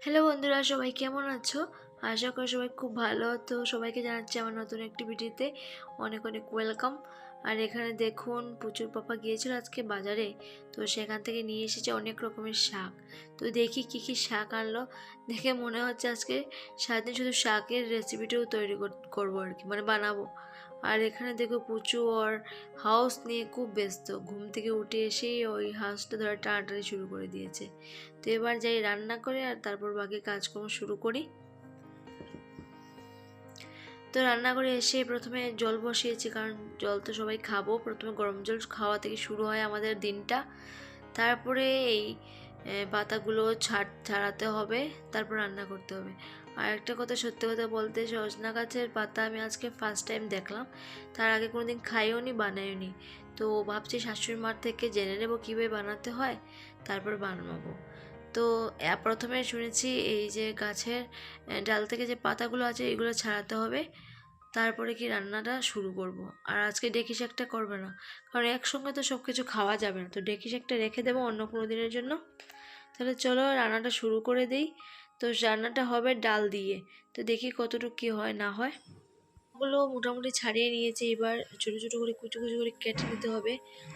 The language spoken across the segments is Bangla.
হ্যালো বন্ধুরা, সবাই কেমন আছো? আশা করি সবাই খুব ভালো। তো সবাইকে জানাচ্ছি আমার নতুন একটি ভিডিওতে অনেক অনেক ওয়েলকাম। আর এখানে দেখুন, প্রচুর পাপা গিয়েছিল আজকে বাজারে, তো সেখান থেকে নিয়ে এসেছে অনেক রকমের শাক। তো দেখি কি কি শাক আনলো। দেখে মনে হচ্ছে আজকে সারাদিন শুধু শাকের রেসিপিটাও তৈরি করবো আর কি, মানে বানাবো। আর এখানে দেখো পুচু ওর হাউস নিয়ে খুব ব্যস্ত, ঘুম থেকে উঠে এসেই ওই হাউসটা ধরে টানাটানি শুরু করে দিয়েছে। তো এবার যাই রান্না করে আর তারপর বাকি কাজকর্ম শুরু করি। তো রান্না করে এসে প্রথমে জল বসিয়েছি, কারণ জল তো সবাই খাবো, প্রথমে গরম জল খাওয়া থেকে শুরু হয় আমাদের দিনটা। তারপরে এই পাতাগুলো ছাড়াতে হবে, তারপর রান্না করতে হবে। আর একটা কথা, সত্যি কথা বলতে, সজনা গাছের পাতা আমি আজকে ফার্স্ট টাইম দেখলাম। তার আগে কোনোদিন খাইও নি, বানাইও নি। তো ভাবছি শাশুড়ি মার থেকে জেনে নেবো কীভাবে বানাতে হয়, তারপর বানাবো। তো প্রথমে শুনেছি এই যে গাছের ডাল থেকে যে পাতাগুলো আছে এগুলো ছাড়াতে হবে, তারপরে কি রান্নাটা শুরু করব। আর আজকে ডেকি শাকটা করবে না, কারণ একসঙ্গে তো সব কিছু খাওয়া যাবে না। তো ডেকি শাকটা রেখে দেবো অন্য কোনো দিনের জন্য। তাহলে চলো রান্নাটা শুরু করে দিই। তো রান্নাটা হবে ডাল দিয়ে, তো দেখি কতটুকু কী হয় না হয়। ওগুলো মোটামুটি ছাড়িয়ে নিয়েছি, এবার ছোটো ছোটো করে কুচু কুচু করে কেটে নিতে হবে।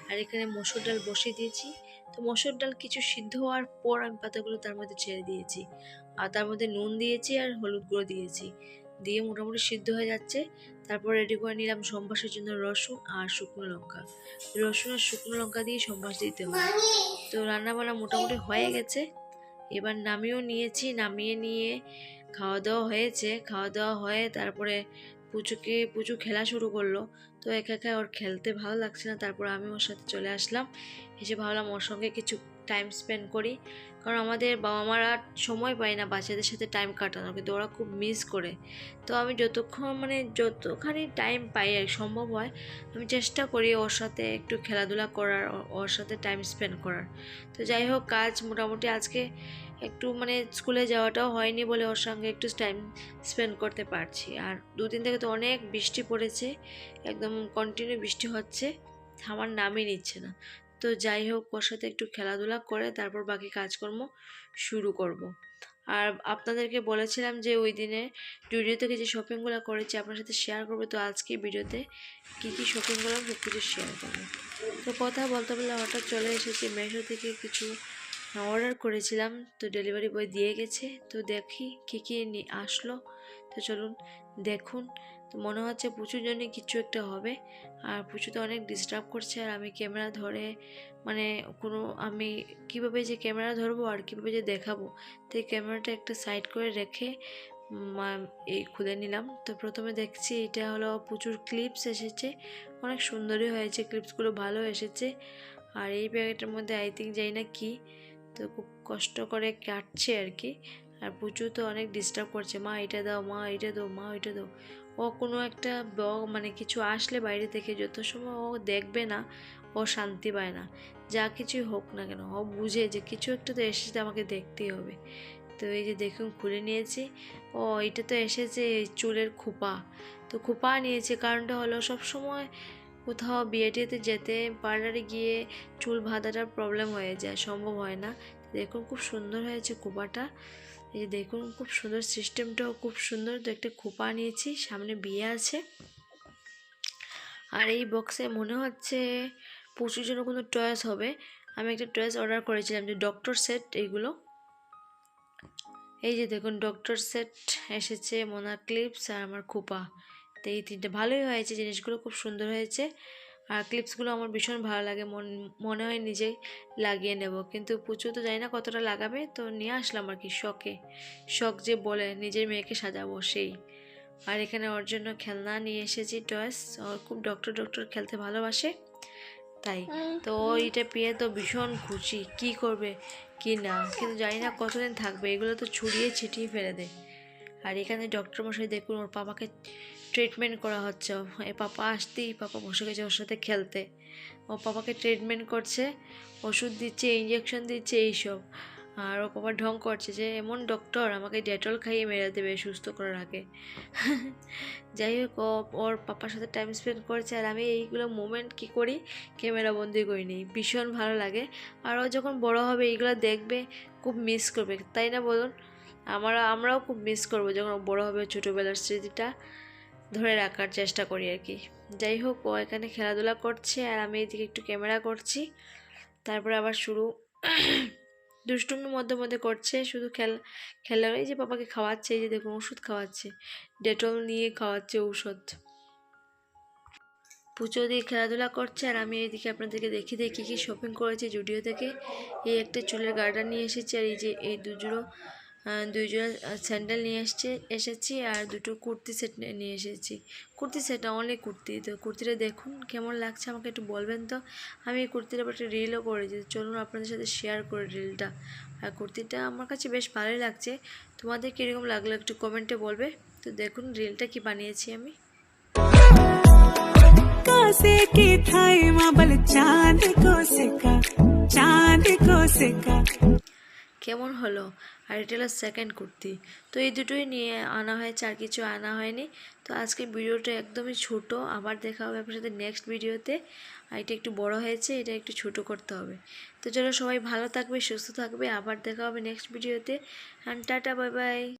আর এখানে মসুর ডাল বসিয়ে দিয়েছি। তো মসুর ডাল কিছু সিদ্ধ হওয়ার পর আমি পাতাগুলো তার মধ্যে ছেড়ে দিয়েছি, আর তার মধ্যে নুন দিয়েছি আর হলুদ গুঁড়ো দিয়েছি, দিয়ে মোটামুটি সিদ্ধ হয়ে যাচ্ছে। তারপর রেডি করে নিলাম সম্বাসের জন্য রসুন আর শুকনো লঙ্কা। রসুন আর শুকনো লঙ্কা দিয়ে সম্বাস দিতে হবে। তো রান্নাবান্না মোটামুটি হয়ে গেছে, এবার নামিয়েও নিয়েছি। নামিয়ে নিয়ে খাওয়া দাওয়া হয়েছে, খাওয়া দাওয়া হয়ে তারপরে পুচু খেলা শুরু করলো। তো একা একা ওর খেলতে ভালো লাগছে না, তারপর আমি ওর সাথে চলে আসলাম। এসে ভাবলাম ওর সঙ্গে কিছু টাইম স্পেন্ড করি, কারণ আমাদের বাবা মারা সময় পায় না বাচ্চাদের সাথে টাইম কাটানো, কিন্তু ওরা খুব মিস করে। তো আমি যতখানি টাইম পাই আর সম্ভব হয়, আমি চেষ্টা করি ওর সাথে একটু খেলাধুলা করার, ওর সাথে টাইম স্পেন্ড করার। তো যাই হোক, কাজ মোটামুটি আজকে একটু মানে স্কুলে যাওয়াটাও হয়নি বলে ওর সঙ্গে একটু টাইম স্পেন্ড করতে পারছি। আর দুদিন থেকে তো অনেক বৃষ্টি পড়েছে, একদম কন্টিনিউ বৃষ্টি হচ্ছে, থামার নামই নিচ্ছে না। তো যাই হোক, ওর সাথে একটু খেলাধুলা করে তারপর বাকি কাজকর্ম শুরু করব। আর আপনাদেরকে বলেছিলাম যে ওই দিনে ভিডিও থেকে যে শপিংগুলো করেছি আপনার সাথে শেয়ার করবো। তো আজকে ভিডিওতে কী কী শপিং করলাম সব কিছু শেয়ার করবো। তো কথা বলতে বলতে হঠাৎ চলে এসেছি মেশো থেকে কিছু অর্ডার করেছিলাম, তো ডেলিভারি বয় দিয়ে গেছে। তো দেখি কী কী আসলো। তো চলুন দেখুন। তো মনে হচ্ছে পুচুর জন্য কিছু একটা হবে। আর পুচু তো অনেক ডিস্টার্ব করছে, আর আমি ক্যামেরা ধরে মানে আমি কীভাবে যে ক্যামেরা ধরবো আর কীভাবে যে দেখাবো, তো এই ক্যামেরাটা একটা সাইড করে রেখে এই খুলে নিলাম। তো প্রথমে দেখছি এটা হলো প্রচুর ক্লিপস এসেছে, অনেক সুন্দরই হয়েছে, ক্লিপসগুলো ভালো এসেছে। আর এই প্যাকেটের মধ্যে আই থিঙ্ক যাই না কি, তো খুব কষ্ট করে কাটছে আর কি। আর প্রচুর তো অনেক ডিস্টার্ব করছে, মা এটা দাও, মা এটা দাও, মা এটা দাও। ও কোনো একটা মানে কিছু আসলে বাইরে থেকে যত সময় ও দেখবে না, ও শান্তি পায় না। যা কিছুই হোক না কেন, ও বুঝে যে কিছু একটা তো এসেছে, আমাকে দেখতেই হবে। তো এই যে দেখুন খুলে নিয়েছি। ও এটা তো এসেছে চুলের খোপা। তো খোপা নিয়েছে, কারণটা হলো সব সময় কোথাও বিয়ে টিয়েতে যেতে পার্লারে গিয়ে চুল বাঁধাটার প্রবলেম হয়ে যায়, সম্ভব হয় না। দেখুন খুব সুন্দর হয়েছে খোপাটা। এই যে দেখুন খুব সুন্দর, সিস্টেমটাও খুব সুন্দর। তো একটা খোপা নিয়েছি, সামনে বিয়ে আছে। আর এই বক্সে মনে হচ্ছে প্রচুর জন্য কোনো টয়েস হবে। আমি একটা টয়েস অর্ডার করেছিলাম, যে ডক্টর সেট এইগুলো। এই যে দেখুন ডক্টর সেট এসেছে, মোনা ক্লিপস আর আমার খোপা। তো এই তিনটে ভালোই হয়েছে, জিনিসগুলো খুব সুন্দর হয়েছে। আর ক্লিপসগুলো আমার ভীষণ ভালো লাগে, মনে হয় নিজেই লাগিয়ে নেব, কিন্তু প্রচুর তো জানি না কতটা লাগাবে। তো নিয়ে আসলাম আর কি, শখ যে বলে নিজের মেয়েকে সাজাবো সেই। আর এখানে ওর জন্য খেলনা নিয়ে এসেছি, টয়েস। ওর খুব ডক্টর খেলতে ভালোবাসে, তাই তো এটা পেয়ে তো ভীষণ খুশি। কি করবে কি না, কিন্তু জানি না কতদিন থাকবে, এগুলো তো ছড়িয়ে ছিটিয়ে ফেলে দেয়। আর এখানে ডক্টর মশাই দেখুন ওর পাপাকে ট্রিটমেন্ট করা হচ্ছে। এ পাপা আসতেই পাপা বসে গেছে ওর সাথে খেলতে, ও পাপাকে ট্রিটমেন্ট করছে, ওষুধ দিচ্ছে, ইঞ্জেকশন দিচ্ছে, এইসব। আর ও পাপা ঢং করছে যে এমন ডক্টর, আমাকে ডেটল খাইয়ে মেরে দেবে সুস্থ করার আগে। যাই হোক, ওর পাপার সাথে টাইম স্পেন্ড করছে, আর আমি এইগুলো মোমেন্ট কী করি, ক্যামেরা বন্দি করে নিই, ভীষণ ভালো লাগে। আর ও যখন বড় হবে এইগুলো দেখবে, খুব মিস করবে, তাই না বলুন? আমরাও খুব মিস করবো যখন ও বড় হবে, ছোটোবেলার স্মৃতিটা ধরে রাখার চেষ্টা করি আর কি। যাই হোক, ও এখানে খেলাধুলা করছে আর আমি এদিকে একটু ক্যামেরা করছি। তারপরে আবার শুরু দুষ্টুমি মধ্যে মধ্যে করছে, শুধু খেলা। এই যে পাপাকে খাওয়াচ্ছে, এই যে দেখুন ওষুধ খাওয়াচ্ছে, ডেটল নিয়ে খাওয়াচ্ছে ঔষধ। পুজো দিয়ে খেলাধুলা করছে আর আমি এইদিকে আপনাদেরকে দেখিয়ে দিই কী কী শপিং করেছি জুডিও থেকে। এই একটা চুলের গার্ডার নিয়ে এসেছি, আর এই যে এই দুই জোড়া স্যান্ডেল নিয়ে এসেছি, আর দুটো কুর্তি সেট নিয়ে এসেছি। কুর্তি সেট না, অনলি কুর্তি। তো কুর্তিটা দেখুন কেমন লাগছে আমাকে একটু বলবেন তো। আমি এই কুর্তিটার একটা রিলও করেছি, চলুন আপনাদের সাথে শেয়ার করে রিলটা। আর কুর্তিটা আমার কাছে বেশ ভালোই লাগছে, তোমাদের কীরকম লাগলো একটু কমেন্টে বলবে। তো দেখুন রিলটা কি বানিয়েছি আমি। কেমন হলো? আর এটা হলো সেকেন্ড কুর্তি। তো এই দুটোই নিয়ে আনা হয়েছে, আর কিছু আনা হয়নি। তো আজকে ভিডিওটা একদমই ছোট, আবার দেখা হবে আপনার সাথে নেক্সট ভিডিওতে। আর এটা একটু বড় হয়েছে, এটা একটু ছোট করতে হবে। তো চলো, সবাই ভালো থাকবে, সুস্থ থাকবে, আবার দেখা হবে নেক্সট ভিডিওতে। And tata, bye bye.